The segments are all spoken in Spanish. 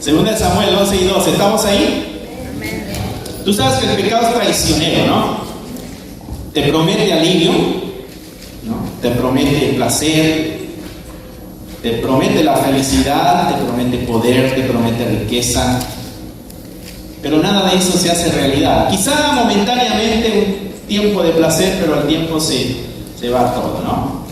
Segunda de Samuel 11:2. ¿Estamos ahí? Tú sabes que el pecado es traicionero, ¿no? Te promete alivio, ¿no? Te promete placer, te promete la felicidad, te promete poder, te promete riqueza. Pero nada de eso se hace realidad. Quizá momentáneamente un tiempo de placer, pero al tiempo se va todo, ¿no?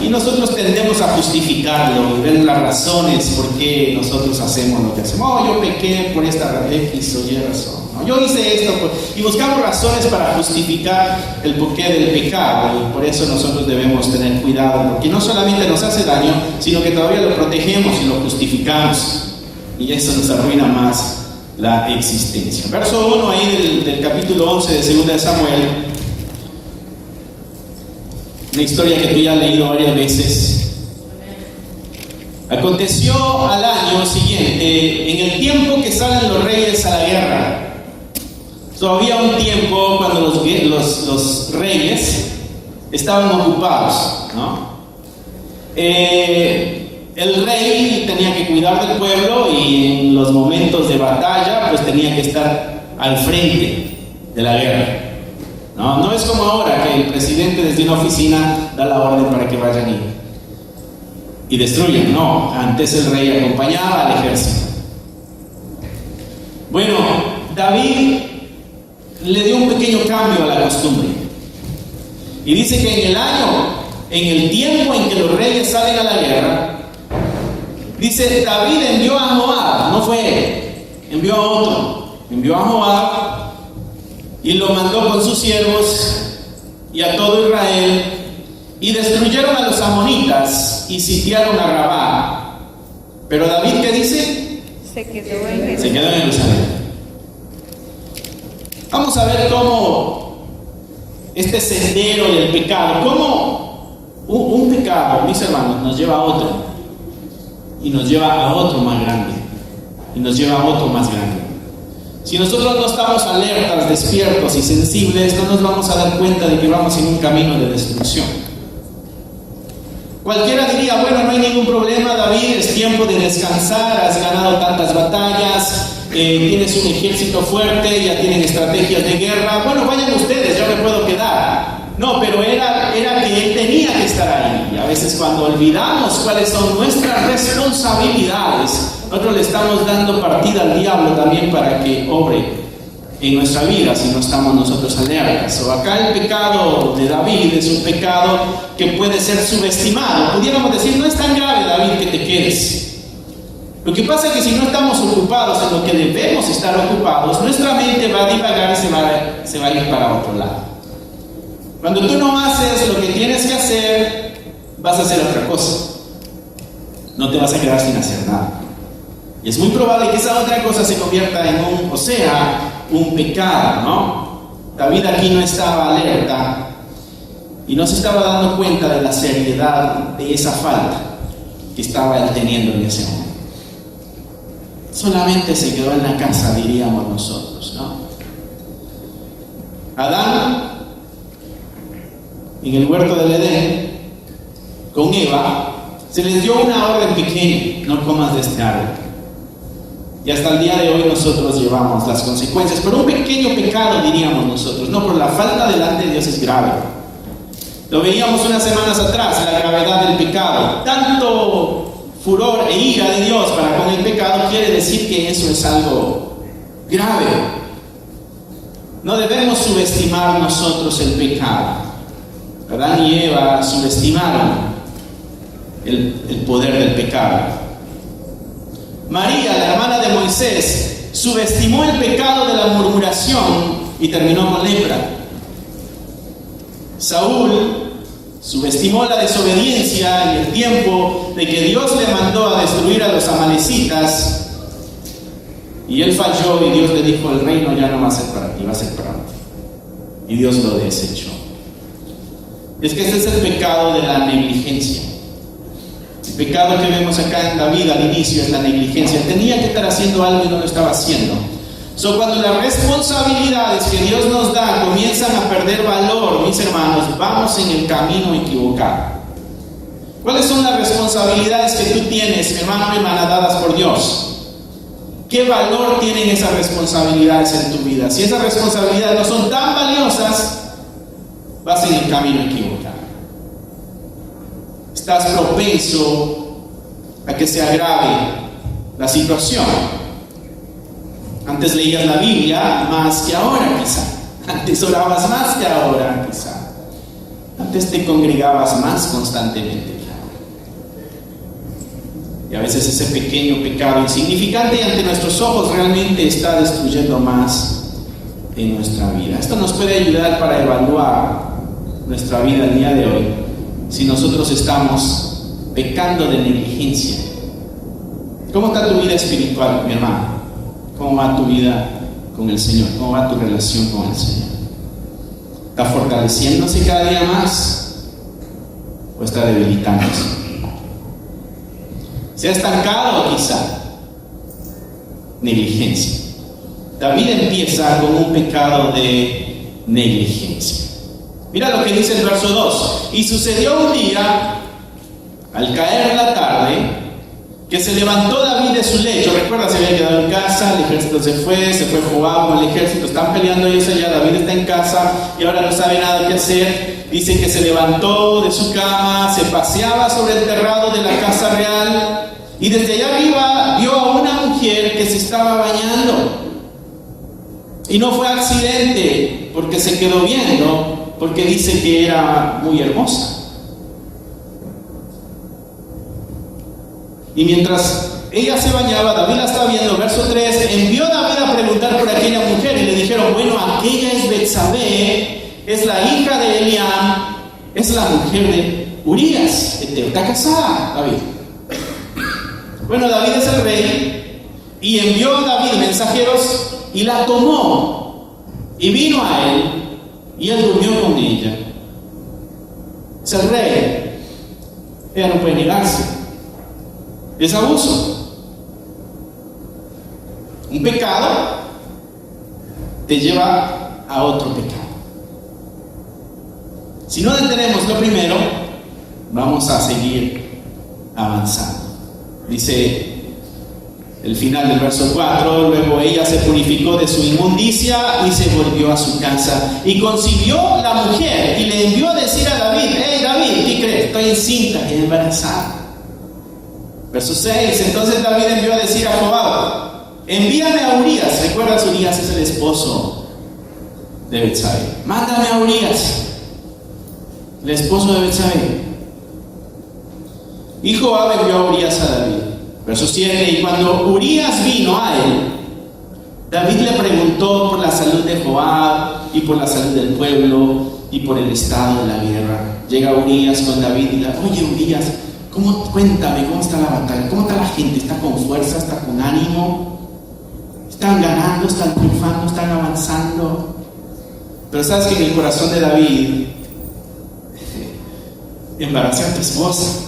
Y nosotros tendemos a justificarlo y ver las razones por qué nosotros hacemos lo que hacemos. Oh, yo pequé por esta X o Y razón, ¿no? Yo hice esto y buscamos razones para justificar el porqué del pecado. Y por eso nosotros debemos tener cuidado, porque no solamente nos hace daño, sino que todavía lo protegemos y lo justificamos. Y eso nos arruina más la existencia. Verso 1 ahí del capítulo 11 de Segunda de Samuel. Una historia que tú ya has leído varias veces. Aconteció al año siguiente, en el tiempo que salen los reyes a la guerra. Había un tiempo cuando los reyes estaban ocupados, ¿no? El rey tenía que cuidar del pueblo y en los momentos de batalla pues tenía que estar al frente de la guerra. No es como ahora que el presidente desde una oficina da la orden para que vayan y destruyan. No, antes el rey acompañaba al ejército. Bueno, David le dio un pequeño cambio a la costumbre. Y dice que en el tiempo en que los reyes salen a la guerra, dice, David envió a Joab, no fue él, envió a otro, envió a Joab y lo mandó con sus siervos y a todo Israel, y destruyeron a los amonitas y sitiaron a Rabá. Pero David, ¿qué dice? Se quedó en Jerusalén. Vamos a ver cómo este sendero del pecado, cómo un pecado, mis hermanos, nos lleva a otro, y nos lleva a otro más grande, y nos lleva a otro más grande. Si nosotros no estamos alertas, despiertos y sensibles, no nos vamos a dar cuenta de que vamos en un camino de destrucción. Cualquiera diría, bueno, no hay ningún problema, David, es tiempo de descansar, has ganado tantas batallas, tienes un ejército fuerte, ya tienen estrategias de guerra, bueno, vayan ustedes, yo me puedo quedar. No, pero era que él tenía que estar ahí. Y a veces cuando olvidamos cuáles son nuestras responsabilidades, nosotros le estamos dando partida al diablo también para que obre en nuestra vida si no estamos nosotros alertas. O acá el pecado de David es un pecado que puede ser subestimado. Pudiéramos decir, no es tan grave, David, que te quedes. Lo que pasa es que si no estamos ocupados en lo que debemos estar ocupados, nuestra mente va a divagar y se va a ir para otro lado. Cuando tú no haces lo que tienes que hacer, vas a hacer otra cosa. No te vas a quedar sin hacer nada. Y es muy probable que esa otra cosa se convierta en un pecado, ¿no? David aquí no estaba alerta y no se estaba dando cuenta de la seriedad de esa falta que estaba él teniendo en ese momento. Solamente se quedó en la casa, diríamos nosotros, ¿no? Adán, en el huerto del Edén, con Eva, se les dio una orden pequeña: no comas de este árbol. Y hasta el día de hoy nosotros llevamos las consecuencias por un pequeño pecado, diríamos nosotros. No, por la falta delante de Dios es grave. Lo veíamos unas semanas atrás, la gravedad del pecado. Tanto furor e ira de Dios para con el pecado quiere decir que eso es algo grave. No debemos subestimar nosotros el pecado. Adán y Eva subestimaron el poder del pecado. María, la hermana de Moisés, subestimó el pecado de la murmuración y terminó con lepra. Saúl subestimó la desobediencia y el tiempo de que Dios le mandó a destruir a los amalecitas, y él falló y Dios le dijo: el reino ya no va a ser para ti, va a ser para mí. Y Dios lo desechó. Es que este es el pecado de la negligencia. El pecado que vemos acá en David al inicio es la negligencia. Tenía que estar haciendo algo y no lo estaba haciendo. Cuando las responsabilidades que Dios nos da comienzan a perder valor, mis hermanos, vamos en el camino equivocado. ¿Cuáles son las responsabilidades que tú tienes, hermano y hermana, dadas por Dios? ¿Qué valor tienen esas responsabilidades en tu vida? Si esas responsabilidades no son tan valiosas, vas en el camino equivocado. Estás propenso a que se agrave la situación. Antes leías la Biblia más que ahora, quizá. Antes orabas más que ahora, quizá. Antes te congregabas más constantemente. Y a veces ese pequeño pecado insignificante y ante nuestros ojos realmente está destruyendo más en nuestra vida. Esto nos puede ayudar para evaluar nuestra vida el día de hoy, si nosotros estamos pecando de negligencia. ¿Cómo está tu vida espiritual, mi hermano? ¿Cómo va tu vida con el Señor? ¿Cómo va tu relación con el Señor? ¿Está fortaleciéndose cada día más o está debilitándose? ¿Se ha estancado quizá? Negligencia. David empieza con un pecado de negligencia. Mira lo que dice el verso 2. Y sucedió un día, al caer la tarde, que se levantó David de su lecho. Recuerda, se había quedado en casa, el ejército se fue Joab con el ejército, están peleando ellos allá, David está en casa y ahora no sabe nada que hacer. Dice que se levantó de su cama, se paseaba sobre el terrado de la casa real y desde allá arriba vio a una mujer que se estaba bañando. Y no fue accidente, porque se quedó viendo, porque dice que era muy hermosa. Y mientras ella se bañaba, David la estaba viendo, verso 3, envió David a preguntar por aquella mujer y le dijeron, bueno, aquella es Betsabé, es la hija de Eliam, es la mujer de Urías, está casada, David. Bueno, David es el rey y envió David mensajeros y la tomó y vino a él y él durmió con ella. Es el rey, ella no puede negarse. Es abuso. Un pecado te lleva a otro pecado. Si no detenemos lo primero, vamos a seguir avanzando. Dice el final del verso 4, luego ella se purificó de su inmundicia y se volvió a su casa. Y concibió la mujer y le envió a decir a David, hey David, ¿qué crees? Estoy encinta y embarazada. Verso 6, entonces David envió a decir a Joab, envíame a Urías. ¿Recuerdas? Urías es el esposo de Betsabé. Mándame a Urías, el esposo de Betsabé. Y Joab envió a Urías a David. Verso 7, y cuando Urías vino a él, David le preguntó por la salud de Joab y por la salud del pueblo y por el estado de la guerra. Llega Urías con David y le dice, oye Urías, cuéntame, ¿cómo está la batalla? ¿Cómo está la gente? ¿Está con fuerza? ¿Está con ánimo? ¿Están ganando? ¿Están triunfando? ¿Están avanzando? Pero sabes que en el corazón de David, embaracé a tu esposa.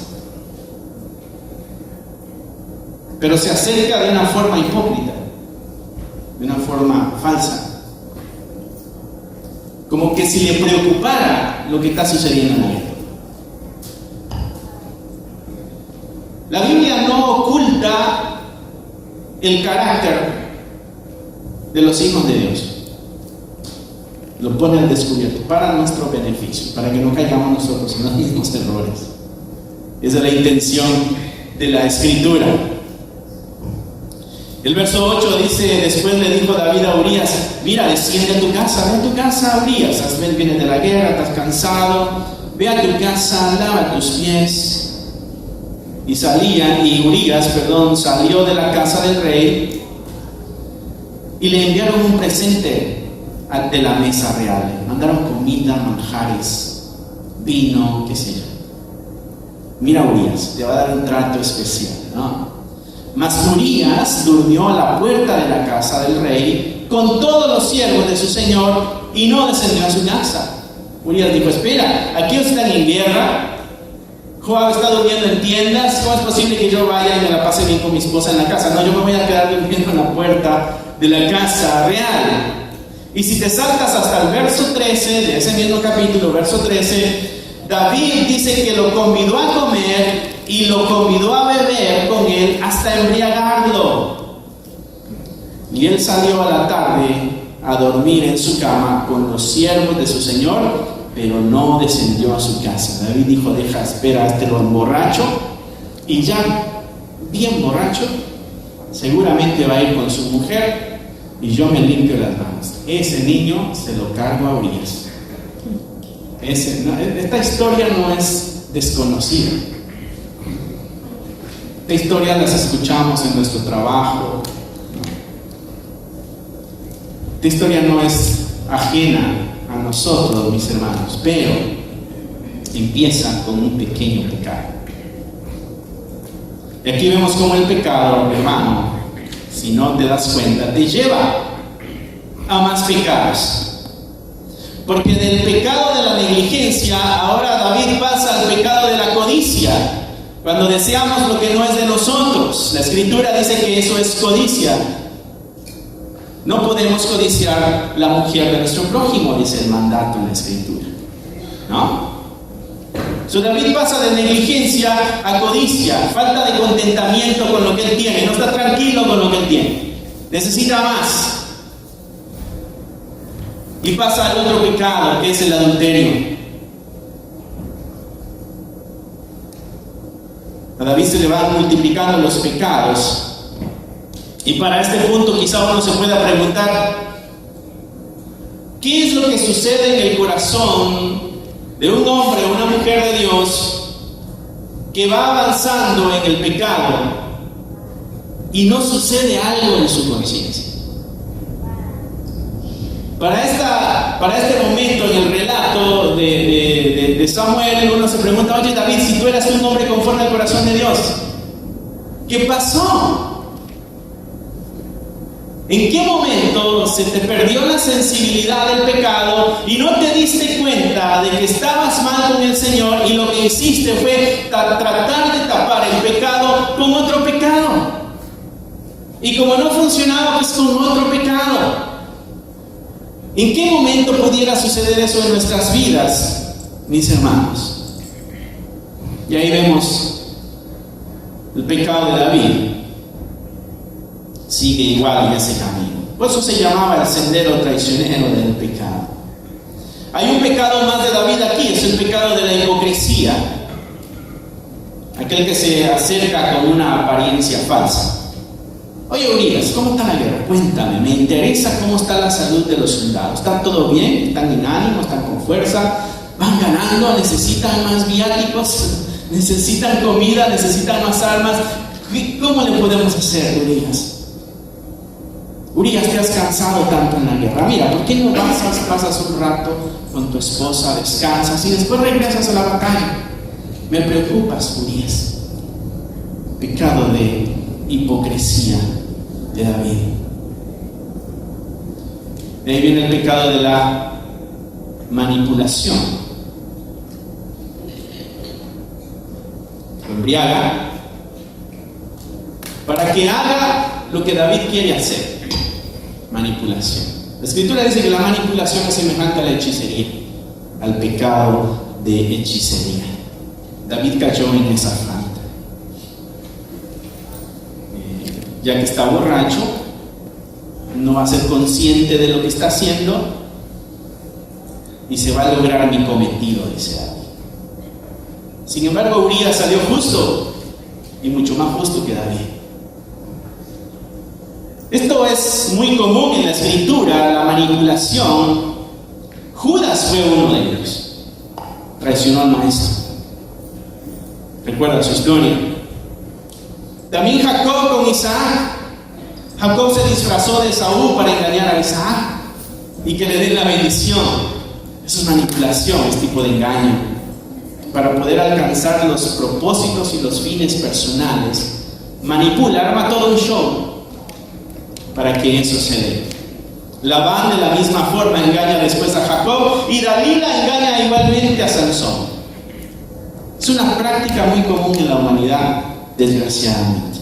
Pero se acerca de una forma hipócrita, de una forma falsa. Como que si le preocupara lo que está sucediendo en la guerra. La Biblia no oculta el carácter de los hijos de Dios. Lo pone al descubierto para nuestro beneficio, para que no caigamos nosotros en los mismos errores. Esa es la intención de la Escritura. El verso 8 dice, después le dijo David a Urías, mira, desciende a tu casa, ve a tu casa, Urías, vienes de la guerra, estás cansado, ve a tu casa, lava tus pies. Y Urías salió de la casa del rey y le enviaron un presente de la mesa real. Le mandaron comida, manjares, vino, qué sé yo. Mira Urías, te va a dar un trato especial, ¿no? Mas Urías durmió a la puerta de la casa del rey con todos los siervos de su señor y no descendió a su casa. Urías dijo, espera, aquí están en guerra. Joab está durmiendo en tiendas. ¿Cómo es posible que yo vaya y me la pase bien con mi esposa en la casa? No, yo me voy a quedar durmiendo en la puerta de la casa real. Y si te saltas hasta el verso 13 de ese mismo capítulo, verso 13, David dice que lo convidó a comer y lo convidó a beber con él hasta embriagarlo. Y él salió a la tarde a dormir en su cama con los siervos de su señor, pero no descendió a su casa. David dijo: deja, espera, este lo borracho, y ya bien borracho, seguramente va a ir con su mujer y yo me limpio las manos. Ese niño se lo cargo a Urías. Esta historia no es desconocida. Esta historia las escuchamos en nuestro trabajo. Esta historia no es ajena a nosotros, mis hermanos, pero empieza con un pequeño pecado. Y aquí vemos cómo el pecado, hermano, si no te das cuenta, te lleva a más pecados. Porque del pecado de la negligencia, ahora David pasa al pecado de la codicia, cuando deseamos lo que no es de nosotros. La Escritura dice que eso es codicia. No podemos codiciar la mujer de nuestro prójimo, dice el mandato en la Escritura, ¿no? David pasa de negligencia a codicia, falta de contentamiento con lo que él tiene, no está tranquilo con lo que él tiene, necesita más. Y pasa al otro pecado, que es el adulterio. A David se le van multiplicando los pecados. Y para este punto quizá uno se pueda preguntar: ¿qué es lo que sucede en el corazón de un hombre o una mujer de Dios que va avanzando en el pecado y no sucede algo en su conciencia? Para este momento en el relato de Samuel, uno se pregunta: oye David, si tú eras un hombre conforme al corazón de Dios, ¿qué pasó? ¿En qué momento se te perdió la sensibilidad del pecado y no te diste cuenta de que estabas mal con el Señor y lo que hiciste fue tratar de tapar el pecado con otro pecado? Y como no funcionaba, pues con otro pecado. ¿En qué momento pudiera suceder eso en nuestras vidas, mis hermanos? Y ahí vemos el pecado de David. Sigue igual en ese camino. Por eso se llamaba el sendero traicionero del pecado. Hay un pecado más de David aquí, es el pecado de la hipocresía. Aquel que se acerca con una apariencia falsa. Oye Urías, ¿cómo está la guerra? Cuéntame, me interesa cómo está la salud de los soldados. ¿Está todo bien? ¿Están en ánimo? ¿Están con fuerza? ¿Van ganando? ¿Necesitan más viáticos? ¿Necesitan comida? ¿Necesitan más armas? ¿Cómo le podemos hacer, Urías? Urías, te has cansado tanto en la guerra. Mira, ¿por qué no pasas un rato con tu esposa, descansas y después regresas a la batalla? Me preocupas, Urías. Pecado de hipocresía de David. De ahí viene el pecado de la manipulación. Lo embriaga para que haga lo que David quiere hacer. Manipulación. La Escritura dice que la manipulación es semejante a la hechicería, al pecado de hechicería. David cayó en esa falta. Ya que está borracho, no va a ser consciente de lo que está haciendo y se va a lograr mi cometido, dice David. Sin embargo, Urías salió justo y mucho más justo que David. Esto es muy común en la Escritura, la manipulación. Judas fue uno de ellos. Traicionó al maestro. Recuerda su historia. También Jacob con Isaac. Jacob se disfrazó de Saúl para engañar a Isaac y que le den la bendición. Eso es manipulación, es tipo de engaño, para poder alcanzar los propósitos y los fines personales. Manipula, arma todo un show para que eso se dé. Labán de la misma forma engaña después a Jacob y Dalila engaña igualmente a Sansón. Es una práctica muy común en la humanidad, desgraciadamente.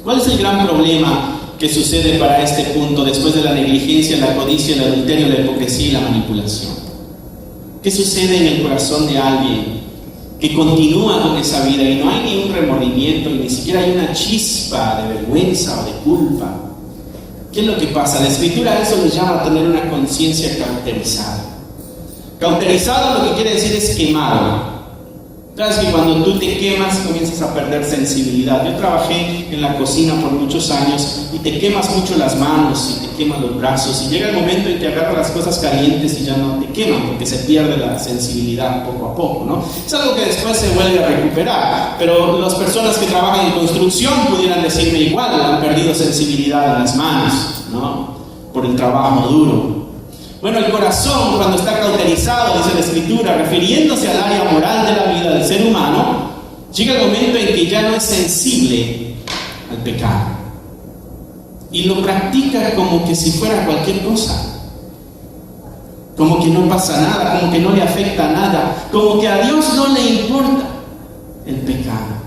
¿Cuál es el gran problema que sucede para este punto después de la negligencia, la codicia, el adulterio, la hipocresía y la manipulación? ¿Qué sucede en el corazón de alguien que continúa con esa vida y no hay ni un remordimiento y ni siquiera hay una chispa de vergüenza o de culpa ¿Qué es lo que pasa? La Escritura a eso le llama tener una conciencia cauterizada. Cauterizado lo que quiere decir es quemado. Sabes que cuando tú te quemas comienzas a perder sensibilidad. Yo trabajé en la cocina por muchos años y te quemas mucho las manos y te queman los brazos y llega el momento en que agarras las cosas calientes y ya no te queman porque se pierde la sensibilidad poco a poco, ¿no? Es algo que después se vuelve a recuperar, pero las personas que trabajan en construcción pudieran decirme igual, han perdido sensibilidad en las manos, ¿no? Por el trabajo duro. Bueno, el corazón, cuando está cauterizado, dice la Escritura, refiriéndose al área moral de la vida del ser humano, llega el momento en que ya no es sensible al pecado. Y lo practica como que si fuera cualquier cosa. Como que no pasa nada, como que no le afecta nada, como que a Dios no le importa el pecado.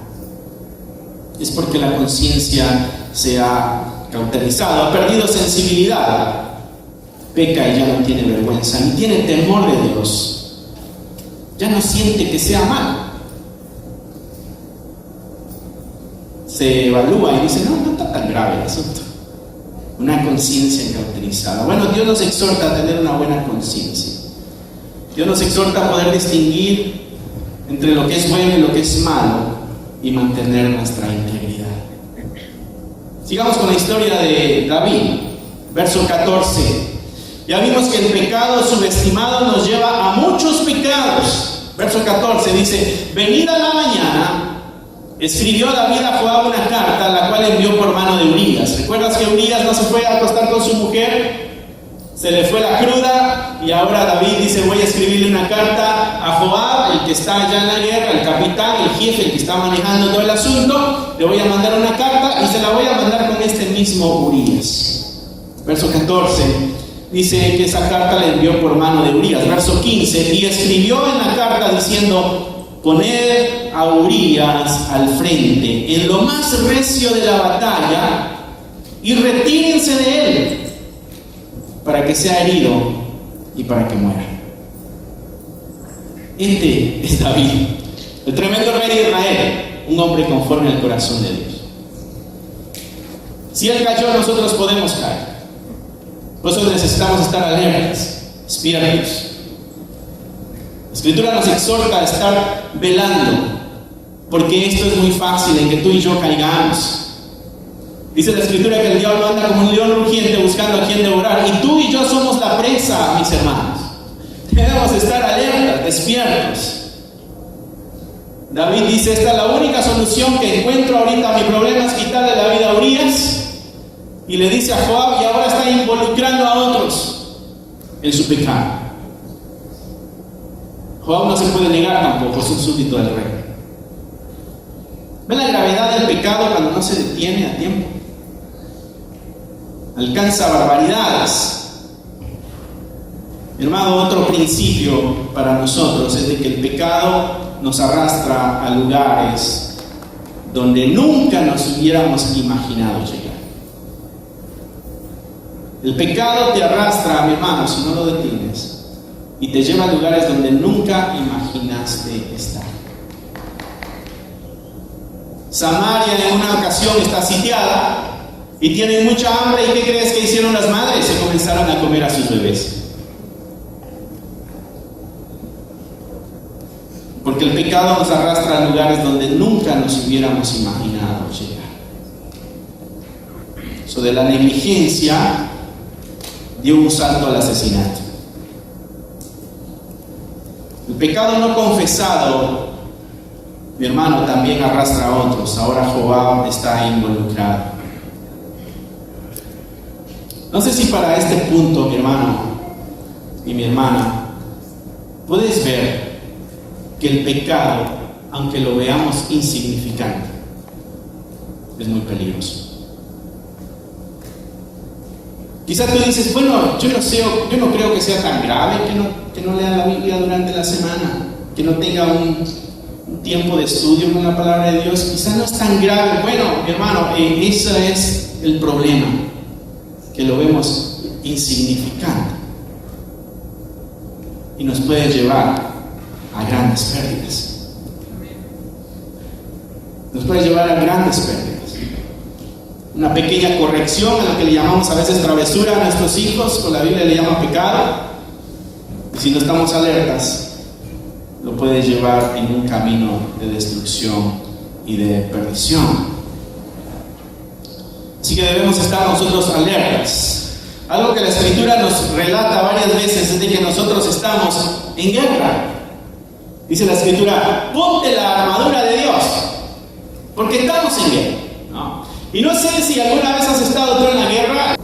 Es porque la conciencia se ha cauterizado, ha perdido sensibilidad. Peca y ya no tiene vergüenza, ni tiene temor de Dios. Ya no siente que sea malo. Se evalúa y dice, no está tan grave el asunto. Una conciencia cauterizada. Bueno, Dios nos exhorta a tener una buena conciencia. Dios nos exhorta a poder distinguir entre lo que es bueno y lo que es malo y mantener nuestra integridad. Sigamos con la historia de David, verso 14. Ya vimos que el pecado subestimado nos lleva a muchos pecados. Verso 14 dice, venida la mañana, escribió David a Joab una carta, la cual envió por mano de Urías. ¿Recuerdas que Urías no se fue a acostar con su mujer? Se le fue la cruda y ahora David dice, voy a escribirle una carta a Joab, el que está allá en la guerra, el capitán, el jefe, el que está manejando todo el asunto. Le voy a mandar una carta y se la voy a mandar con este mismo Urías. Verso 14. Dice que esa carta le envió por mano de Urías. Verso 15. Y escribió en la carta diciendo, poned a Urías al frente, en lo más recio de la batalla, y retírense de él, para que sea herido y para que muera. Este es David, el tremendo rey de Israel, un hombre conforme al corazón de Dios. Si él cayó, nosotros podemos caer. Por eso necesitamos estar alertas, despiertos. La Escritura nos exhorta a estar velando, porque esto es muy fácil en que tú y yo caigamos. Dice la Escritura que el diablo anda como un león rugiente buscando a quien devorar, y tú y yo somos la presa, mis hermanos. Debemos estar alertas, despiertos. David dice, esta es la única solución que encuentro ahorita a mi problema, es quitarle la vida a Urías. Y le dice a Joab, y ahora está involucrando a otros en su pecado. Joab no se puede negar tampoco, es un súbdito del rey. ¿Ven la gravedad del pecado cuando no se detiene a tiempo? Alcanza barbaridades. Hermano, otro principio para nosotros es de que el pecado nos arrastra a lugares donde nunca nos hubiéramos imaginado llegar. El pecado te arrastra, mi hermano, si no lo detienes, y te lleva a lugares donde nunca imaginaste estar. Samaria en una ocasión está sitiada y tienen mucha hambre, y ¿qué crees que hicieron las madres? Se comenzaron a comer a sus bebés. Porque el pecado nos arrastra a lugares donde nunca nos hubiéramos imaginado llegar. Eso de la negligencia dio un salto al asesinato. El pecado no confesado, mi hermano, también arrastra a otros. Ahora Joab está involucrado. No sé si para este punto, mi hermano y mi hermana, puedes ver que el pecado, aunque lo veamos insignificante, es muy peligroso. Quizás tú dices, bueno, yo no creo que sea tan grave que no lea la Biblia durante la semana, que no tenga un tiempo de estudio con la palabra de Dios. Quizás no es tan grave. Bueno, mi hermano, ese es el problema, que lo vemos insignificante y nos puede llevar a grandes pérdidas. Nos puede llevar a grandes pérdidas. una pequeña corrección a lo que le llamamos a veces travesura a nuestros hijos, con la Biblia le llama pecado. Y si no estamos alertas, lo puede llevar en un camino de destrucción y de perdición. Así que debemos estar nosotros alertas. Algo que la Escritura nos relata varias veces es de que nosotros estamos en guerra. Dice la Escritura: ponte la armadura de Dios, porque estamos en guerra, ¿no? Y no sé si alguna vez has estado tú en la guerra,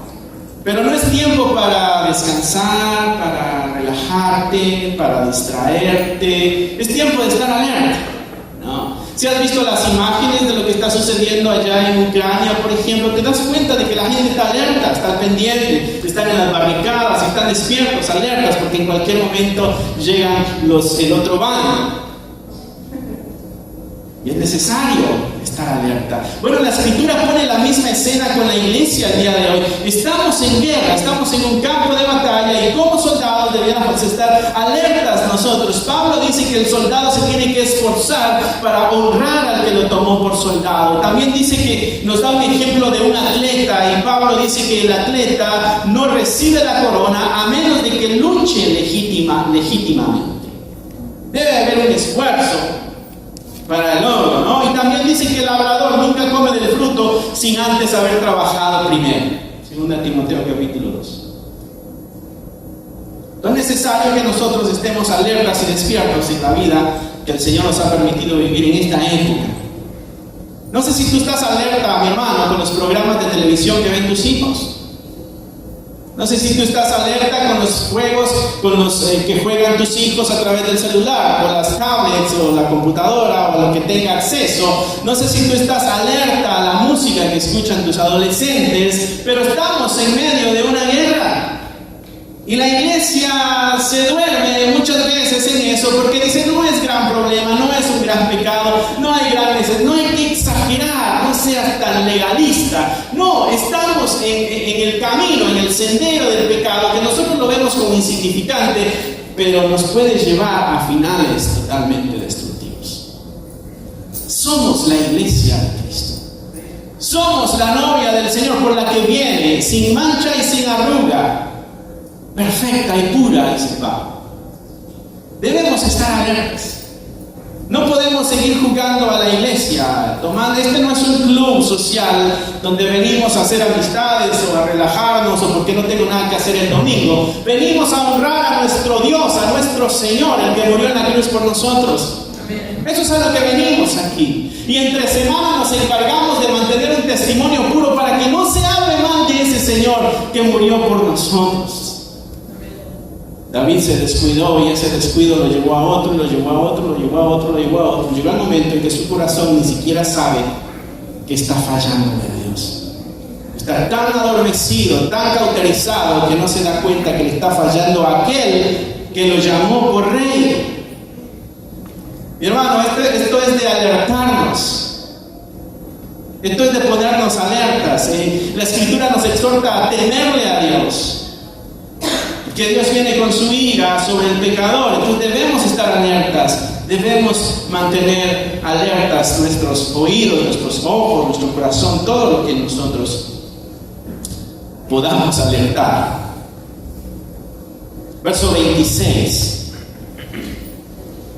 pero no es tiempo para descansar, para relajarte, para distraerte. Es tiempo de estar alerta, ¿no? Si has visto las imágenes de lo que está sucediendo allá en Ucrania, por ejemplo, te das cuenta de que la gente está alerta, está pendiente, están en las barricadas, están despiertos, alertas, porque en cualquier momento llegan el otro bando. Y es necesario estar alerta. Bueno, la Escritura pone la misma escena con la iglesia el día de hoy. Estamos en guerra, estamos en un campo de batalla, y como soldados debemos estar alertas nosotros. Pablo dice que el soldado se tiene que esforzar para honrar al que lo tomó por soldado. También dice que nos da un ejemplo de un atleta, y Pablo dice que el atleta no recibe la corona a menos de que luche legítimamente. Debe haber un esfuerzo para el logro, ¿no? Y también dice que el labrador nunca come del fruto sin antes haber trabajado primero. 2 Timoteo capítulo 2. Entonces es necesario que nosotros estemos alertas y despiertos en la vida que el Señor nos ha permitido vivir en esta época. No sé si tú estás alerta, mi hermano, con los programas de televisión que ven tus hijos. No sé si tú estás alerta con los juegos que juegan tus hijos a través del celular, o las tablets, o la computadora, o lo que tenga acceso. No sé si tú estás alerta a la música que escuchan tus adolescentes, pero estamos en medio de una guerra. Y la iglesia se duerme muchas veces en eso, porque dice: no es gran problema, no es un gran pecado, no hay que exagerar, no seas tan legalista. No, estamos en el camino, en el sendero del pecado, que nosotros lo vemos como insignificante, pero nos puede llevar a finales totalmente destructivos. Somos la iglesia de Cristo. Somos la novia del Señor por la que viene, sin mancha y sin arruga, perfecta y pura, dice Pablo. Debemos estar alertas. No podemos seguir jugando a la iglesia. Este no es un club social donde venimos a hacer amistades o a relajarnos, o porque no tengo nada que hacer el domingo. Venimos a honrar a nuestro Dios, a nuestro Señor, el que murió en la cruz por nosotros. Eso es a lo que venimos aquí. Y entre semana nos encargamos de mantener un testimonio puro para que no se hable mal de ese Señor que murió por nosotros. David se descuidó, y ese descuido lo llevó a otro, lo llevó a otro, lo llevó a otro, lo llevó a otro. Llegó el momento en que su corazón ni siquiera sabe que está fallando de Dios. Está tan adormecido, tan cauterizado, que no se da cuenta que le está fallando a aquel que lo llamó por rey. Mi hermano, esto es de alertarnos. Esto es de ponernos alertas. La Escritura nos exhorta a temerle a Dios. Que Dios viene con su ira sobre el pecador. Entonces debemos estar alertas, debemos mantener alertas nuestros oídos, nuestros ojos, nuestro corazón, todo lo que nosotros podamos alertar. Verso 26.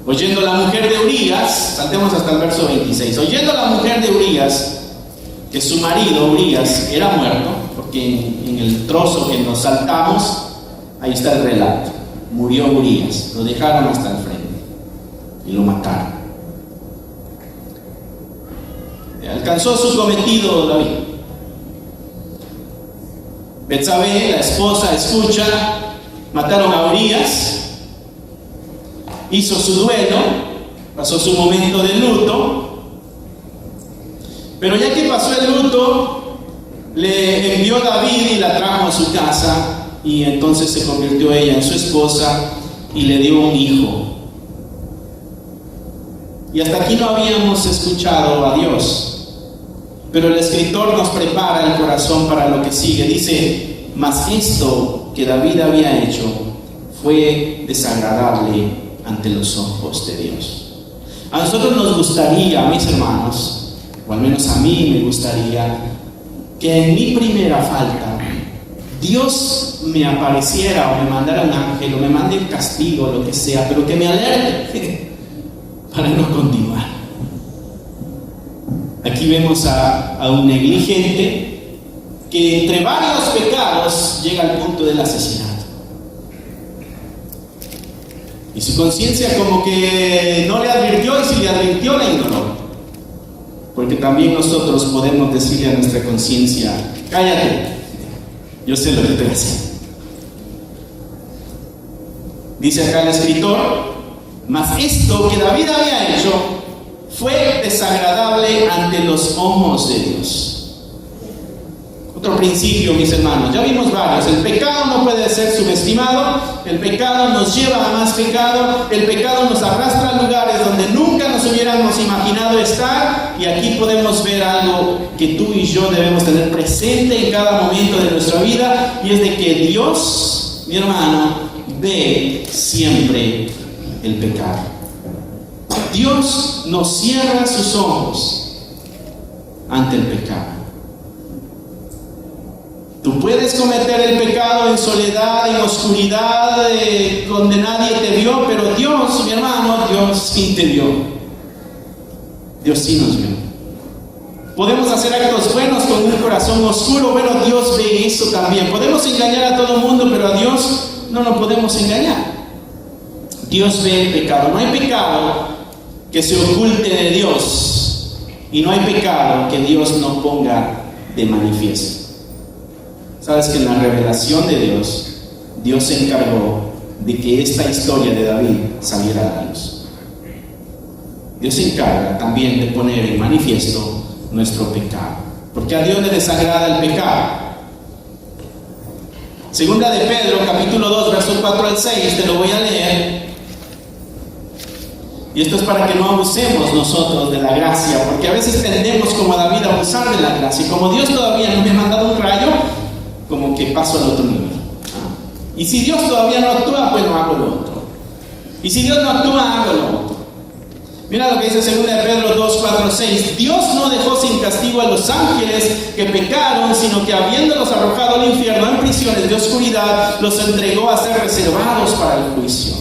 Oyendo la mujer de Urías, saltemos hasta el verso 26. Oyendo la mujer de Urías que su marido Urías era muerto, porque en el trozo que nos saltamos, ahí está el relato. Murió Urías, lo dejaron hasta el frente y lo mataron. Alcanzó su cometido David. Betsabé, la esposa, escucha: mataron a Urías. Hizo su duelo, pasó su momento de luto, pero ya que pasó el luto, le envió David y la trajo a su casa. Y entonces se convirtió ella en su esposa y le dio un hijo. Y hasta aquí no habíamos escuchado a Dios, pero el escritor nos prepara el corazón para lo que sigue. Dice: mas esto que David había hecho fue desagradable ante los ojos de Dios. A nosotros nos gustaría, mis hermanos, o al menos a mí me gustaría, que en mi primera falta Dios me apareciera o me mandara un ángel o me mande el castigo, lo que sea, pero que me alerte para no continuar. Aquí vemos a un negligente que entre varios pecados llega al punto del asesinato. Y su conciencia como que no le advirtió, y si le advirtió, la ignoró. Porque también nosotros podemos decirle a nuestra conciencia: cállate, yo sé lo que estoy haciendo. Dice acá el escritor: mas esto que David había hecho fue desagradable ante los ojos de Dios. Otro principio, mis hermanos, ya vimos varios. El pecado no puede ser subestimado. El pecado nos lleva a más pecado. El pecado nos arrastra a lugares donde nunca nos hubiéramos imaginado estar. Y aquí podemos ver algo que tú y yo debemos tener presente en cada momento de nuestra vida, y es de que Dios, mi hermano, ve siempre el pecado. Dios no cierra sus ojos ante el pecado. Tú puedes cometer el pecado en soledad, en oscuridad, donde nadie te vio, pero Dios, mi hermano, Dios sí te vio. Dios sí nos vio. Podemos hacer actos buenos con un corazón oscuro. Bueno, Dios ve eso también. Podemos engañar a todo el mundo, pero a Dios no lo podemos engañar. Dios ve el pecado. No hay pecado que se oculte de Dios, y no hay pecado que Dios no ponga de manifiesto. Sabes que en la revelación de Dios, Dios se encargó de que esta historia de David saliera a la luz. Dios se encarga también de poner en manifiesto nuestro pecado, porque a Dios le desagrada el pecado. Segunda de Pedro, capítulo 2, versos 4 al 6, te lo voy a leer. Y esto es para que no abusemos nosotros de la gracia, porque a veces tendemos como David a abusar de la gracia. Y como Dios todavía no me ha mandado un rayo, como que paso al otro nivel. Y si Dios todavía no actúa, pues no hago lo otro. Y si Dios no actúa, hago lo otro. Mira lo que dice 2 Pedro 2, 4, 6. Dios no dejó sin castigo a los ángeles que pecaron, sino que habiéndolos arrojado al infierno en prisiones de oscuridad, los entregó a ser reservados para el juicio.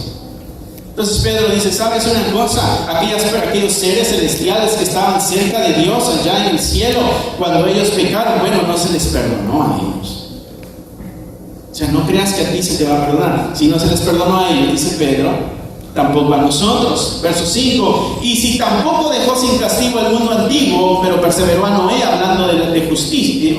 Entonces Pedro dice: ¿sabes una cosa? Aquellos seres celestiales que estaban cerca de Dios allá en el cielo, cuando ellos pecaron, bueno, no se les perdonó a ellos. O sea, no creas que a ti se te va a perdonar. Si no se les perdonó a ellos, dice Pedro, tampoco a nosotros. Verso 5: y si tampoco dejó sin castigo al mundo antiguo, pero perseveró a Noé, hablando de justicia,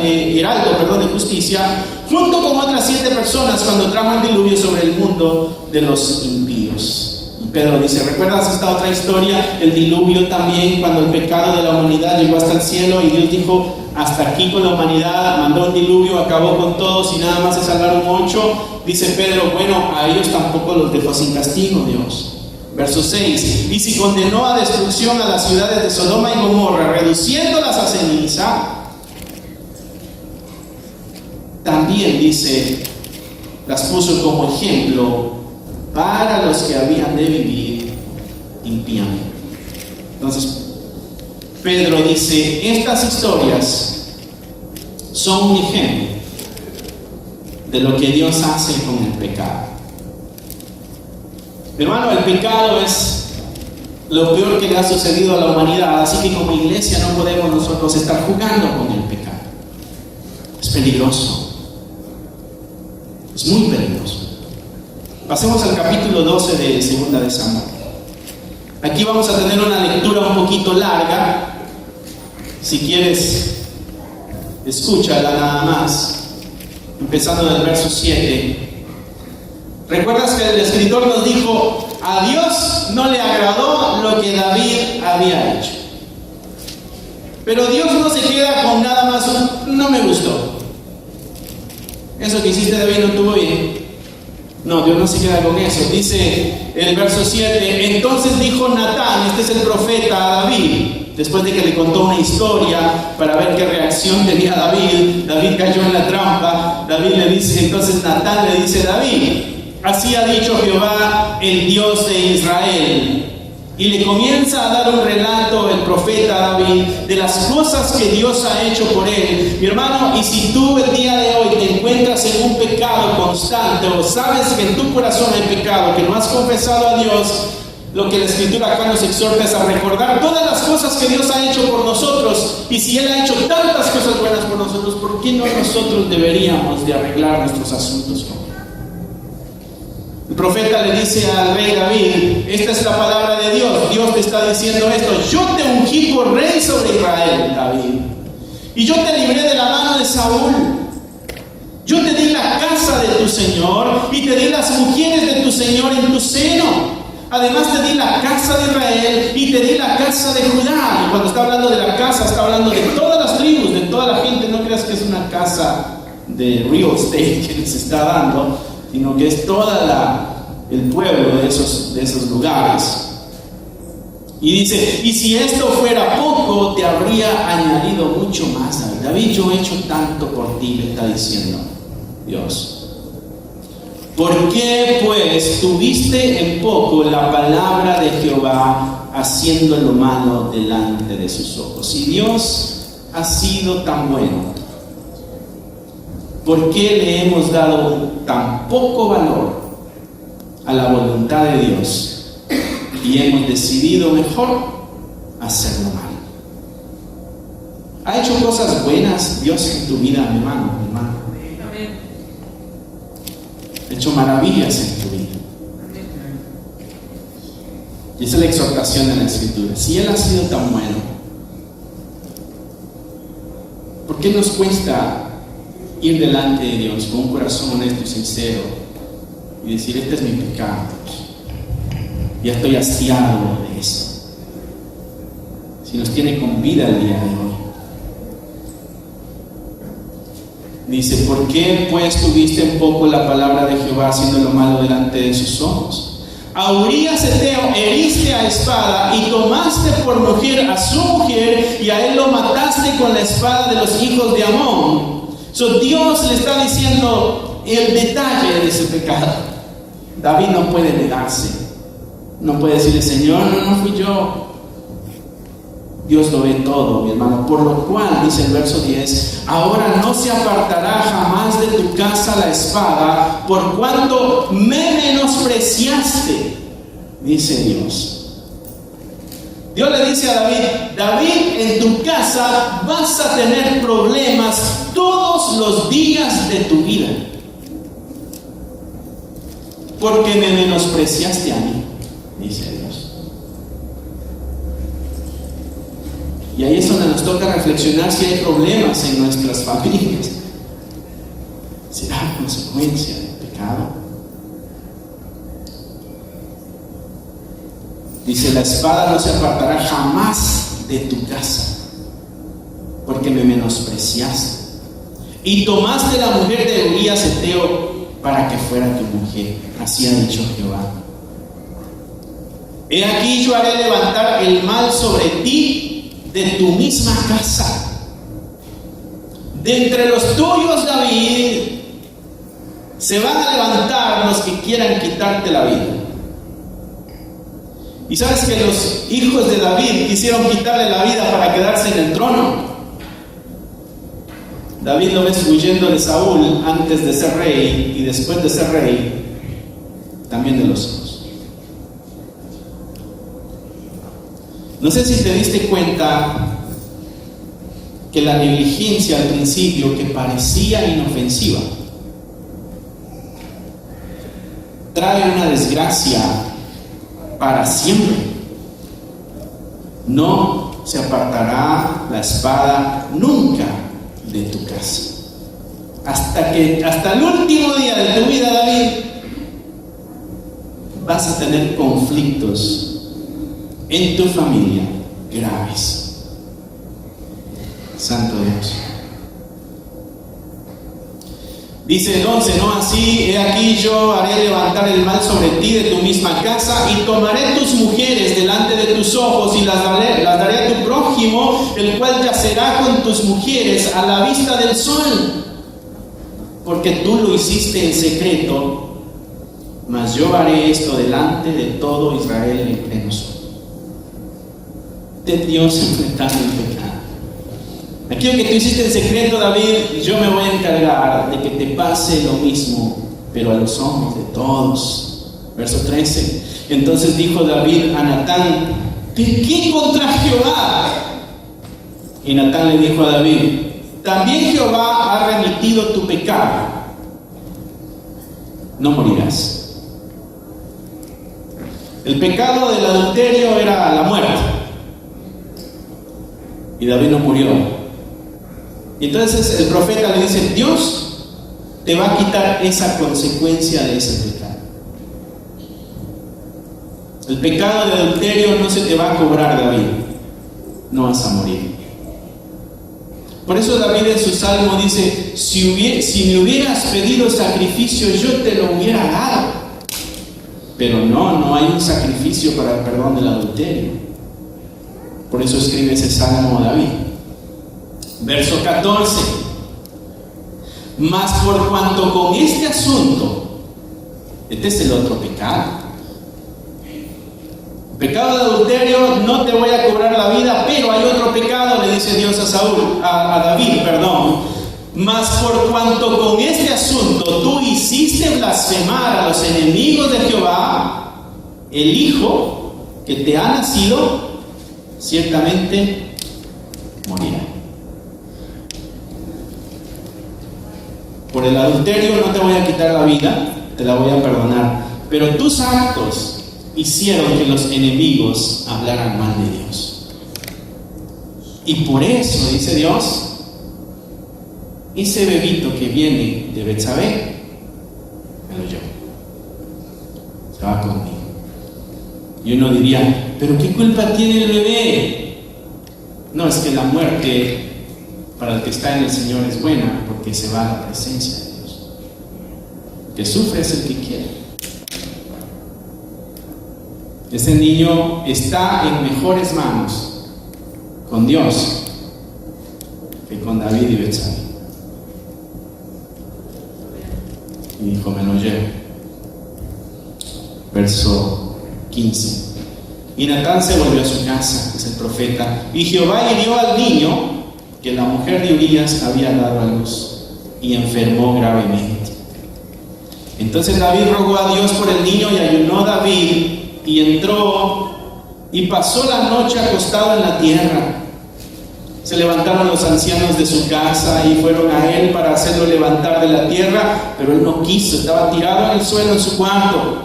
heraldo de justicia, junto con otras 7 personas, cuando trajo el diluvio sobre el mundo de los impíos. Y Pedro dice: ¿recuerdas esta otra historia? El diluvio también, cuando el pecado de la humanidad llegó hasta el cielo y Dios dijo: hasta aquí con la humanidad, mandó un diluvio, acabó con todos y nada más se salvaron 8. Dice Pedro: bueno, a ellos tampoco los dejó sin castigo Dios. Verso 6: y si condenó a destrucción a las ciudades de Sodoma y Gomorra, reduciéndolas a ceniza, también, dice, las puso como ejemplo para los que habían de vivir impíamente. Entonces Pedro dice: estas historias son un ejemplo de lo que Dios hace con el pecado. Hermano, el pecado es lo peor que le ha sucedido a la humanidad, así que como iglesia no podemos nosotros estar jugando con el pecado. Es peligroso, es muy peligroso. Pasemos al capítulo 12 de 2 de Samuel. Aquí vamos a tener una lectura un poquito larga. Si quieres, escúchala nada más, empezando del verso 7. ¿Recuerdas que el escritor nos dijo: a Dios no le agradó lo que David había hecho? Pero Dios no se queda con nada más no me gustó. Eso que hiciste, David, no estuvo bien. No, Dios no se queda con eso. Dice el verso 7: entonces dijo Natán, este es el profeta, a David, después de que le contó una historia para ver qué reacción tenía David. David cayó en la trampa. David le dice, entonces Natán le dice: David, así ha dicho Jehová, el Dios de Israel: Y le comienza a dar un relato el profeta David de las cosas que Dios ha hecho por él. Mi hermano, y si tú el día de hoy te encuentras en un pecado constante o sabes que en tu corazón hay pecado, que no has confesado a Dios, lo que la Escritura acá nos exhorta es a recordar todas las cosas que Dios ha hecho por nosotros. Y si Él ha hecho tantas cosas buenas por nosotros, ¿por qué no nosotros deberíamos de arreglar nuestros asuntos con Él? El profeta le dice al rey David, esta es la palabra de Dios. Dios te está diciendo esto: yo te ungí por rey sobre Israel, David, y yo te libré de la mano de Saúl. Yo te di la casa de tu Señor y te di las mujeres de tu Señor en tu seno. Además te di la casa de Israel y te di la casa de Judá. Y cuando está hablando de la casa, está hablando de todas las tribus, de toda la gente. No creas que es una casa de real estate que les está dando, sino que es toda el pueblo de esos lugares. Y dice, y si esto fuera poco, te habría añadido mucho más, David. David, yo he hecho tanto por ti, le está diciendo Dios. ¿Por qué pues tuviste en poco la palabra de Jehová, haciendo lo malo delante de sus ojos? Si Dios ha sido tan bueno, ¿por qué le hemos dado tan poco valor a la voluntad de Dios y hemos decidido mejor hacerlo mal? ¿Ha hecho cosas buenas Dios en tu vida, mi hermano, mi hermano? Ha hecho maravillas en tu vida. Y esa es la exhortación de la Escritura. Si Él ha sido tan bueno, ¿por qué nos cuesta ir delante de Dios con un corazón honesto y sincero y decir, este es mi pecado, ya estoy hastiado de eso? Si nos tiene con vida el día de hoy. Dice, ¿por qué pues tuviste en poco la palabra de Jehová, haciendo lo malo delante de sus ojos? A Urías Eteo heriste a espada y tomaste por mujer a su mujer, y a él lo mataste con la espada de los hijos de Amón. Dios le está diciendo el detalle de ese pecado. David no puede negarse, no puede decirle, Señor, no fui yo. Dios lo ve todo, mi hermano. Por lo cual, dice el verso 10, ahora no se apartará jamás de tu casa la espada, por cuanto me menospreciaste, dice Dios. Dios le dice a David, David, en tu casa vas a tener problemas todos los días de tu vida, porque me menospreciaste a mí, dice Dios. Y ahí es donde nos toca reflexionar si hay problemas en nuestras familias. ¿Será consecuencia del pecado? Dice, la espada no se apartará jamás de tu casa, porque me menospreciaste. Y tomaste la mujer de Urías Eteo para que fuera tu mujer. Así ha dicho Jehová. He aquí yo haré levantar el mal sobre ti de tu misma casa. De entre los tuyos, David, se van a levantar los que quieran quitarte la vida. Y sabes que los hijos de David quisieron quitarle la vida para quedarse en el trono. David lo ves huyendo de Saúl antes de ser rey, y después de ser rey también de los hijos. No sé si te diste cuenta que la negligencia al principio, que parecía inofensiva, trae una desgracia para siempre. No se apartará la espada nunca de tu casa. Hasta el último día de tu vida, David, vas a tener conflictos en tu familia graves. Santo Dios. Dice el 11, ¿no? Así, he aquí yo haré levantar el mal sobre ti de tu misma casa, y tomaré tus mujeres delante de tus ojos, y las daré a tu prójimo, el cual yacerá con tus mujeres a la vista del sol, porque tú lo hiciste en secreto, mas yo haré esto delante de todo Israel en pleno sol. de Dios enfrentando el pecado. Aquello que tú hiciste en secreto, David, yo me voy a encargar de que te pase lo mismo, pero a los hombres de todos. Verso 13. Entonces dijo David a Natán: ¿qué contra Jehová? Y Natán le dijo a David: también Jehová ha remitido tu pecado, no morirás. El pecado del adulterio era la muerte, y David no murió. Y entonces el profeta le dice: Dios te va a quitar esa consecuencia de ese pecado. El pecado de adulterio no se te va a cobrar, David, no vas a morir. Por eso David en su salmo dice: si me hubieras pedido sacrificio, yo te lo hubiera dado. Pero no hay un sacrificio para el perdón del adulterio. Por eso escribe ese salmo David. Verso 14. Mas por cuanto con este asunto, este es el otro pecado. Pecado de adulterio, no te voy a cobrar la vida, pero hay otro pecado, le dice Dios a David. Mas por cuanto con este asunto tú hiciste blasfemar a los enemigos de Jehová, el hijo que te ha nacido ciertamente morirá. Por el adulterio no te voy a quitar la vida, te la voy a perdonar, pero tus actos hicieron que los enemigos hablaran mal de Dios. Y por eso, dice Dios, ese bebito que viene de Betsabé me lo llevo, se va conmigo. Y uno diría: ¿pero qué culpa tiene el bebé? No, es que la muerte para el que está en el Señor es buena, porque se va a la presencia de Dios. El que sufre es el que quiere. Ese niño está en mejores manos con Dios que con David y Betsabé. Y dijo: me lo llevo. Verso 15. Y Natán se volvió a su casa, es el profeta, y Jehová hirió al niño que la mujer de Urías había dado a luz, y enfermó gravemente. Entonces David rogó a Dios por el niño, y ayunó David, y entró y pasó la noche acostado en la tierra. Se levantaron los ancianos de su casa y fueron a él para hacerlo levantar de la tierra, pero él no quiso, estaba tirado en el suelo en su cuarto.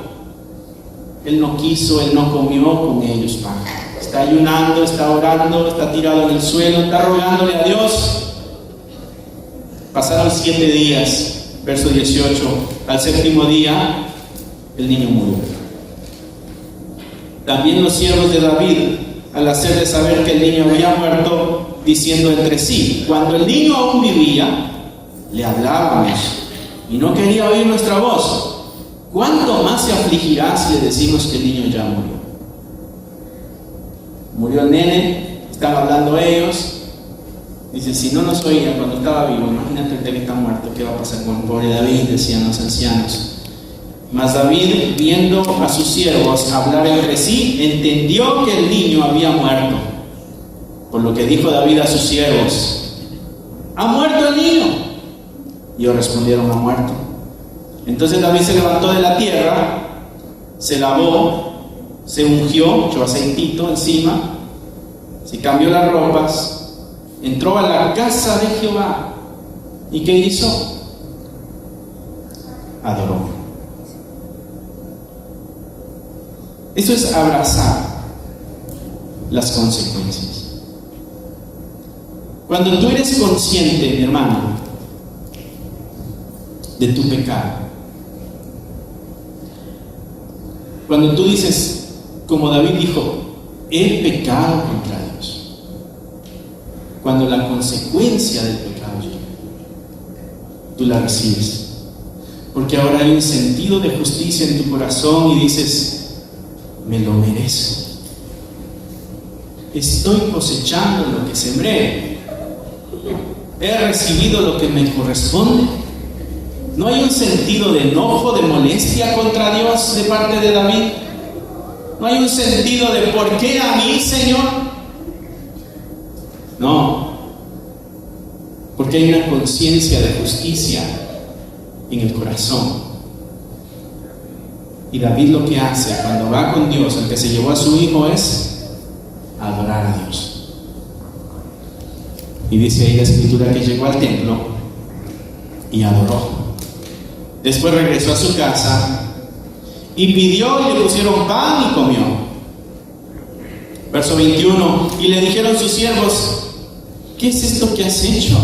Él no quiso, él no comió con ellos pan. Está ayunando, está orando, está tirado en el suelo, está rogándole a Dios. Pasaron 7 días, verso 18. Al 7º día, el niño murió. También los siervos de David, al hacerle saber que el niño había muerto, diciendo entre sí: cuando el niño aún vivía, le hablábamos y no quería oír nuestra voz. ¿Cuánto más se afligirá si le decimos que el niño ya murió? Murió el nene, están hablando ellos. Dice: si no nos oía cuando estaba vivo, imagínate el que está muerto, ¿qué va a pasar con el pobre David? Decían los ancianos. Mas David, viendo a sus siervos hablar entre sí, entendió que el niño había muerto. Por lo que dijo David a sus siervos: ¿ha muerto el niño? Y ellos respondieron: ha muerto. Entonces David se levantó de la tierra, se lavó, se ungió, echó aceitito encima, se cambió las ropas, entró a la casa de Jehová. ¿Y qué hizo? Adoró. Eso es abrazar las consecuencias. Cuando tú eres consciente, mi hermano, de tu pecado, cuando tú dices, como David dijo: he pecado contra Dios, cuando la consecuencia del pecado llega, tú la recibes, porque ahora hay un sentido de justicia en tu corazón y dices: me lo merezco, estoy cosechando lo que sembré, he recibido lo que me corresponde. No hay un sentido de enojo, de molestia contra Dios de parte de David. No hay un sentido de ¿por qué a mí, Señor? No, porque hay una conciencia de justicia en el corazón. Y David lo que hace cuando va con Dios, el que se llevó a su hijo, es adorar a Dios. Y dice ahí la escritura que llegó al templo y adoró. Después regresó a su casa y pidió y le pusieron pan y comió. Verso 21, y le dijeron sus siervos: ¿qué es esto que has hecho?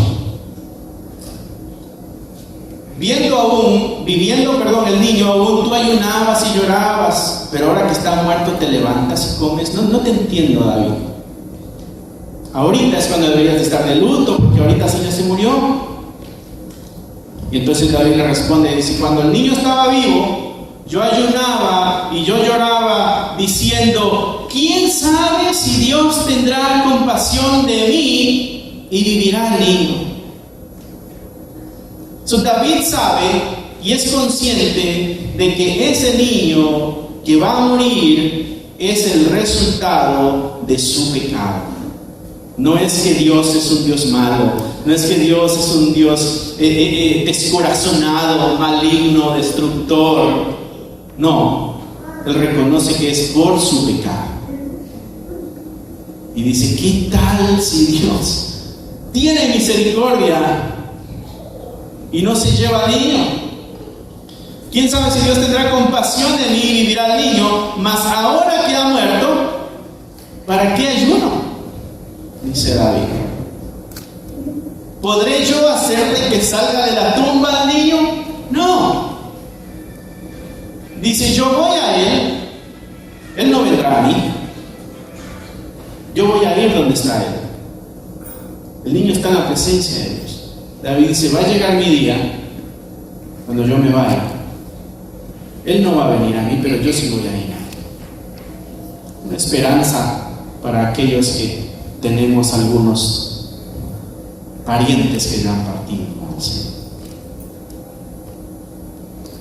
Viviendo el niño aún, tú ayunabas y llorabas, pero ahora que está muerto te levantas y comes. No te entiendo, David. Ahorita es cuando deberías de estar de luto, porque ahorita sí ya se murió. Y entonces David le responde, dice: cuando el niño estaba vivo, yo ayunaba y yo lloraba, diciendo: ¿quién sabe si Dios tendrá compasión de mí y vivirá el niño? David sabe y es consciente de que ese niño que va a morir es el resultado de su pecado. No es que Dios es un Dios malo, no es que Dios es un Dios descorazonado, maligno, destructor. No, Él reconoce que es por su pecado. Y dice: ¿qué tal si Dios tiene misericordia y no se lleva al niño? ¿Quién sabe si Dios tendrá compasión de mí y vivirá el niño? Mas ahora que ha muerto, ¿para qué ayuno? Dice David. ¿Podré yo hacerle que salga de la tumba al niño? No. Dice: yo voy a él no vendrá a mí. Yo voy a ir donde está él. El niño está en la presencia de Dios. David dice: va a llegar mi día cuando yo me vaya. Él no va a venir a mí, pero yo sí voy a ir a él. Una esperanza para aquellos que tenemos algunos parientes que ya han partido.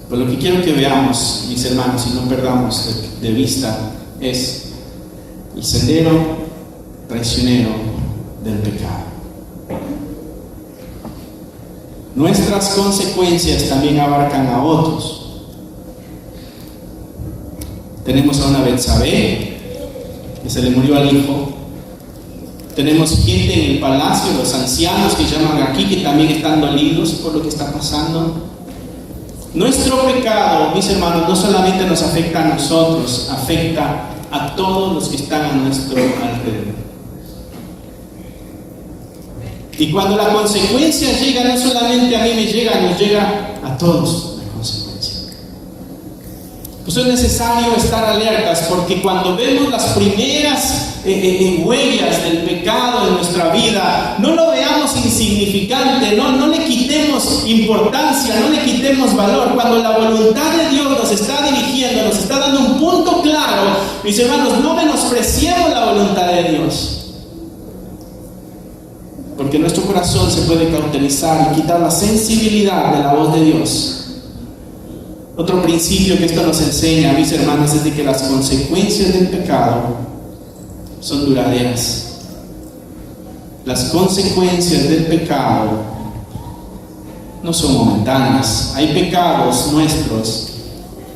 Pues lo que quiero que veamos, mis hermanos, y no perdamos de vista, es el sendero traicionero del pecado. Nuestras consecuencias también abarcan a otros. Tenemos a una Betsabé, que se le murió al hijo. Tenemos gente en el palacio, los ancianos que llaman aquí, que también están dolidos por lo que está pasando. Nuestro pecado, mis hermanos, no solamente nos afecta a nosotros, afecta a todos los que están a nuestro alrededor. Y cuando la consecuencia llega, no solamente a mí me llega, nos llega a todos la consecuencia. Pues es necesario estar alertas, porque cuando vemos las primeras huellas del pecado en nuestra vida, no lo veamos insignificante, no le quitemos importancia, no le quitemos valor. Cuando la voluntad de Dios nos está dirigiendo, nos está dando un punto claro, mis hermanos, no menospreciemos la voluntad de Dios. Porque nuestro corazón se puede cauterizar y quitar la sensibilidad de la voz de Dios. Otro principio que esto nos enseña, mis hermanos, es de que las consecuencias del pecado son duraderas. Las consecuencias del pecado no son momentáneas. Hay pecados nuestros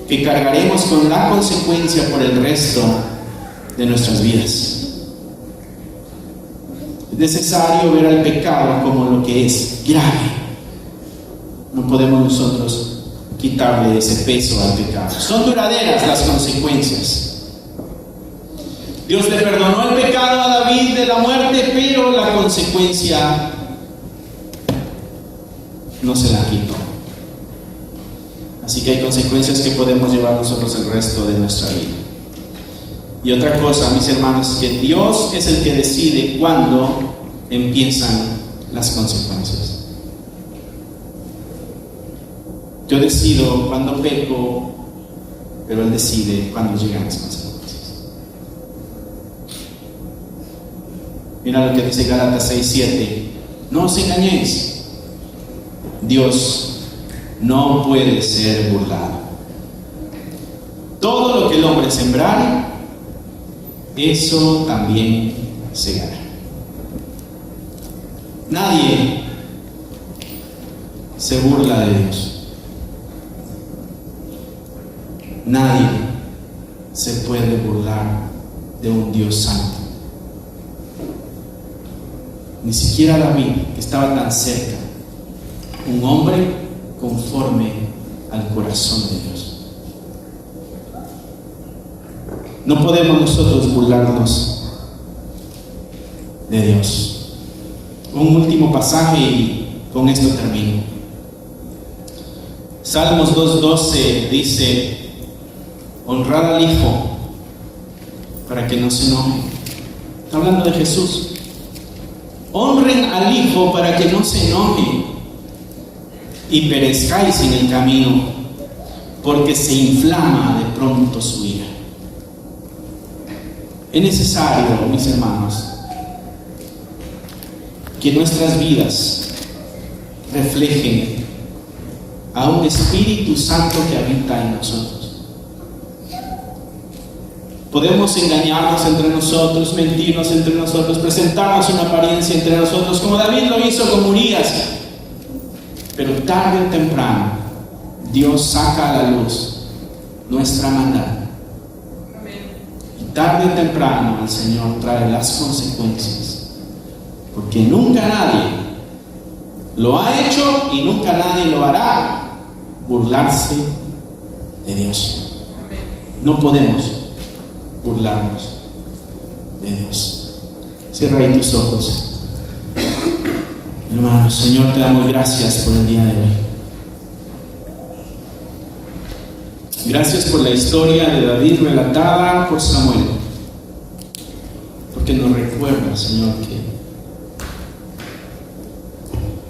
que cargaremos con la consecuencia por el resto de nuestras vidas. Es necesario ver al pecado como lo que es, grave. No podemos nosotros quitarle ese peso al pecado. Son duraderas las consecuencias. Dios le perdonó el pecado a David de la muerte, pero la consecuencia no se la quitó. Así que hay consecuencias que podemos llevar nosotros el resto de nuestra vida. Y otra cosa, mis hermanos, que Dios es el que decide cuándo empiezan las consecuencias. Yo decido cuándo peco, pero Él decide cuándo llegan las consecuencias. Mira lo que dice Gálatas 6:7. No os engañéis. Dios no puede ser burlado. Todo lo que el hombre sembrare, eso también segará. Nadie se burla de Dios. Nadie se puede burlar de un Dios santo. Ni siquiera David, que estaba tan cerca, un hombre conforme al corazón de Dios. No podemos nosotros burlarnos de Dios. Un último pasaje y con esto termino. Salmos 2:12 dice: honrad al Hijo para que no se enoje. Está hablando de Jesús. Honren al Hijo para que no se enoje y perezcáis en el camino, porque se inflama de pronto su ira. Es necesario, mis hermanos, que nuestras vidas reflejen a un Espíritu Santo que habita en nosotros. Podemos engañarnos entre nosotros, mentirnos entre nosotros, presentarnos una apariencia entre nosotros, como David lo hizo con Urías. Pero tarde o temprano, Dios saca a la luz nuestra maldad. Y tarde o temprano el Señor trae las consecuencias. Porque nunca nadie lo ha hecho y nunca nadie lo hará, burlarse de Dios. No podemos burlarnos de Dios. Cierra ahí tus ojos. Hermano, Señor, te damos gracias por el día de hoy. Gracias por la historia de David relatada por Samuel, porque nos recuerda, Señor,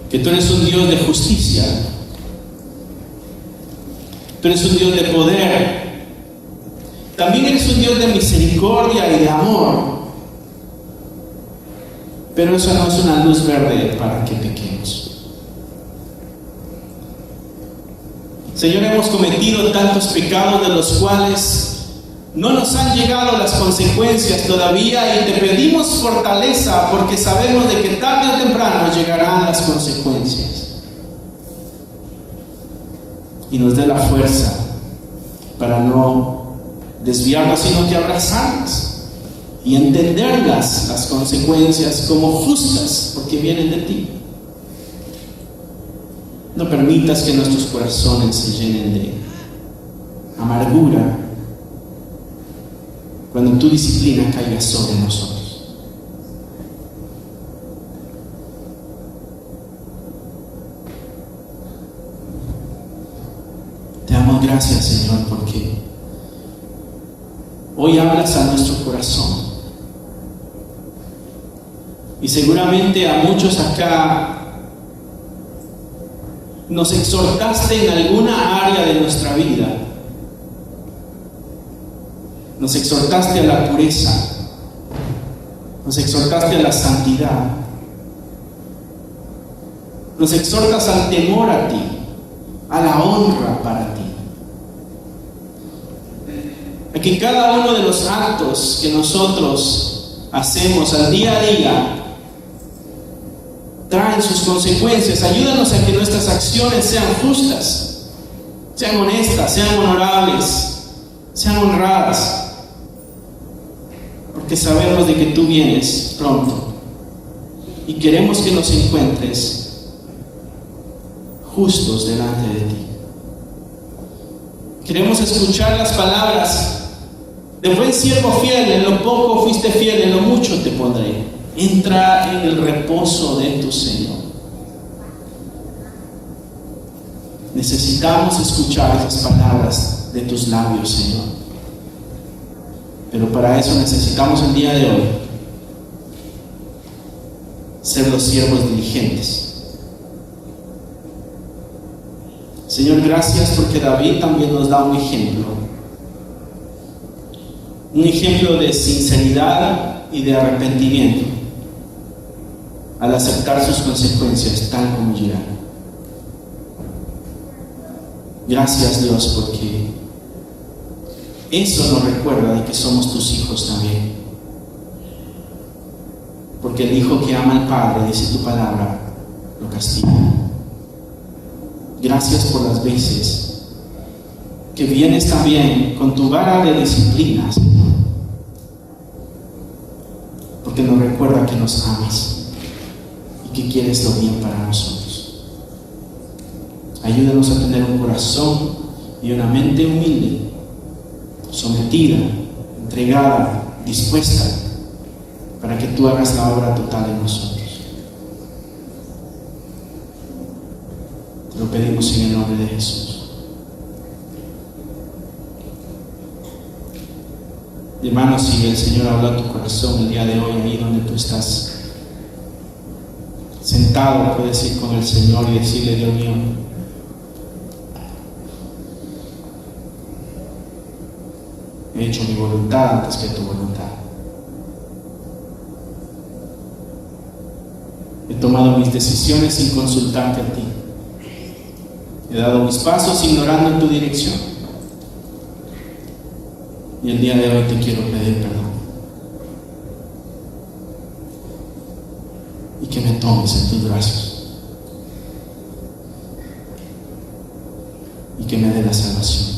que tú eres un Dios de justicia, tú eres un Dios de poder, también eres un Dios de misericordia y de amor. Pero eso no es una luz verde para que pequemos. Señor, hemos cometido tantos pecados de los cuales no nos han llegado las consecuencias todavía, y te pedimos fortaleza, porque sabemos de que tarde o temprano llegarán las consecuencias. Y nos dé la fuerza para no desviarnos, sino que abrazarlas y entenderlas, las consecuencias, como justas, porque vienen de ti. No permitas que nuestros corazones se llenen de amargura cuando tu disciplina caiga sobre nosotros. Te damos gracias, Señor, porque hoy hablas a nuestro corazón. Y seguramente a muchos acá nos exhortaste en alguna área de nuestra vida. Nos exhortaste a la pureza, nos exhortaste a la santidad, nos exhortas al temor a ti, a la honra para ti. A que cada uno de los actos que nosotros hacemos al día a día traen sus consecuencias. Ayúdanos a que nuestras acciones sean justas, sean honestas, sean honorables, sean honradas, porque sabemos de que tú vienes pronto y queremos que nos encuentres justos delante de ti. Queremos escuchar las palabras de buen siervo fiel: en lo poco fuiste fiel, en lo mucho te pondré. Entra en el reposo de tu Señor. Necesitamos escuchar esas palabras de tus labios, Señor. Pero para eso necesitamos el día de hoy ser los siervos diligentes. Señor, gracias porque David también nos da un ejemplo de sinceridad y de arrepentimiento al aceptar sus consecuencias tal como llegan. Gracias, Dios, porque eso nos recuerda de que somos tus hijos también. Porque Porque el hijo que ama al Padre, dice tu palabra, lo castiga. Gracias por las veces que vienes también con tu vara de disciplina, Señor, porque nos recuerda que nos amas y que quieres lo bien para nosotros. Ayúdanos a tener un corazón y una mente humilde, sometida, entregada, dispuesta, para que tú hagas la obra total en nosotros. Te lo pedimos en el nombre de Jesús. Hermanos, si el Señor habló a tu corazón el día de hoy, ahí donde tú estás sentado, puedes ir con el Señor y decirle: Dios mío, he hecho mi voluntad antes que tu voluntad. He tomado mis decisiones sin consultarte a ti. He dado mis pasos ignorando tu dirección. Y el día de hoy te quiero pedir perdón. Y que me tomes en tus brazos. Y que me dé la salvación.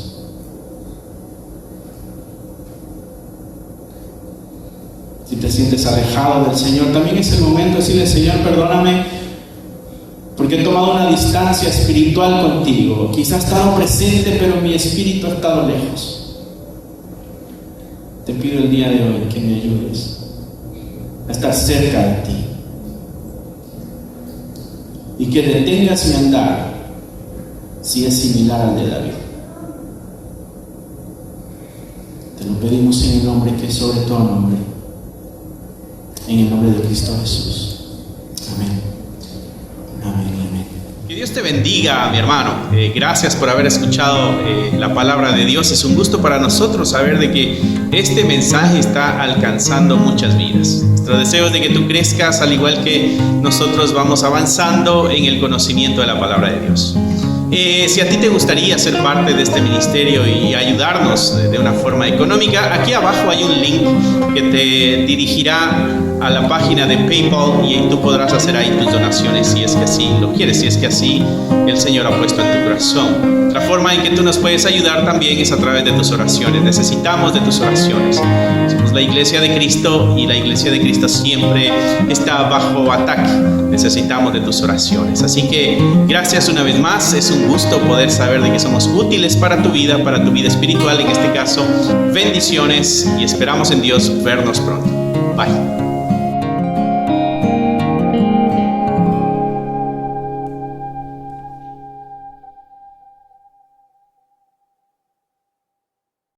Si te sientes alejado del Señor, también es el momento de decirle: Señor, perdóname porque he tomado una distancia espiritual contigo. Quizás he estado presente, pero mi espíritu ha estado lejos. Te pido el día de hoy que me ayudes a estar cerca de ti y que detengas mi andar si es similar al de David. Te lo pedimos en el nombre que es sobre todo nombre, en el nombre de Cristo Jesús. Amén. Amén. Amén. Que Dios te bendiga, mi hermano. Gracias por haber escuchado la palabra de Dios. Es un gusto para nosotros saber de que este mensaje está alcanzando muchas vidas. Nuestro deseo es de que tú crezcas al igual que nosotros vamos avanzando en el conocimiento de la palabra de Dios. Si a ti te gustaría ser parte de este ministerio y ayudarnos de una forma económica, aquí abajo hay un link que te dirigirá a la página de PayPal y tú podrás hacer ahí tus donaciones si es que así lo quieres, si es que así el Señor ha puesto en tu corazón. La forma en que tú nos puedes ayudar también es a través de tus oraciones. Necesitamos de tus oraciones. Somos la Iglesia de Cristo y la Iglesia de Cristo siempre está bajo ataque. Necesitamos de tus oraciones. Así que gracias una vez más. Es un gusto poder saber de que somos útiles para tu vida espiritual en este caso. Bendiciones y esperamos en Dios vernos pronto. Bye.